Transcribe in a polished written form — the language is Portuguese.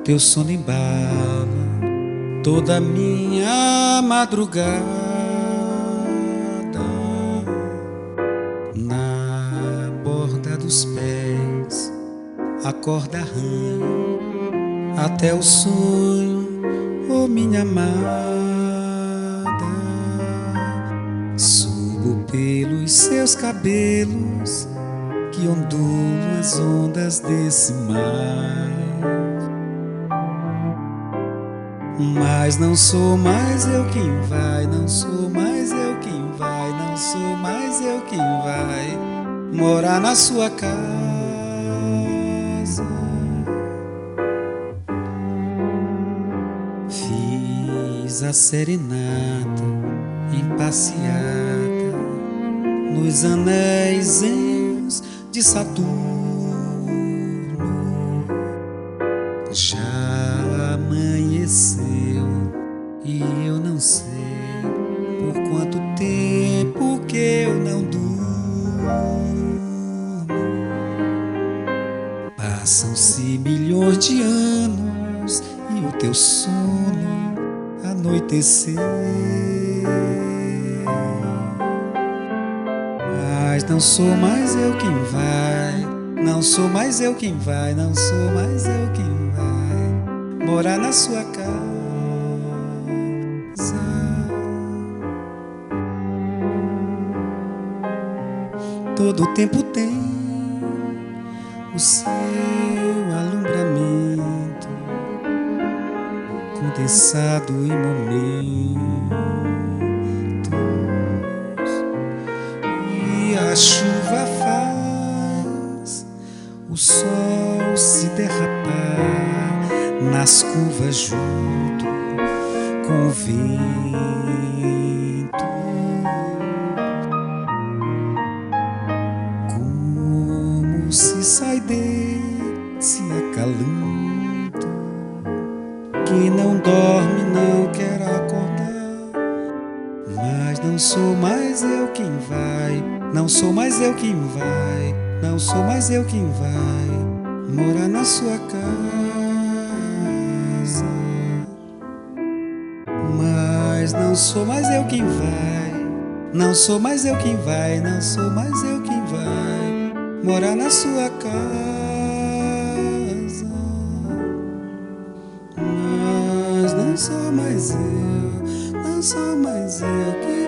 teu sono embala toda a minha madrugada. Na borda dos pés a corda arranha até o sonho, oh minha amada. Subo pelos seus cabelos que ondulam as ondas desse mar. Mas não sou mais eu quem vai, não sou mais eu quem vai, não sou mais eu quem vai morar na sua casa. Fiz a serenata em passeata nos anéis de Saturno. Já amanheceu e eu não sei por quanto tempo que eu não durmo. Passam-se milhões de anos e o teu sono anoiteceu. Mas não sou mais eu quem vai, não sou mais eu quem vai, não sou mais eu quem vai morar na sua casa. Todo tempo tem o seu alumbramento condensado em momentos, e a chuva faz o sol se derrapar nas curvas junto com o vento. Como se sai desse acalanto que não dorme, não quer acordar. Mas não sou mais eu quem vai, não sou mais eu quem vai, não sou mais eu quem vai morar na sua casa. Mas não sou mais eu quem vai, não sou mais eu quem vai, não sou mais eu quem vai morar na sua casa. Mas não sou mais eu, não sou mais eu quem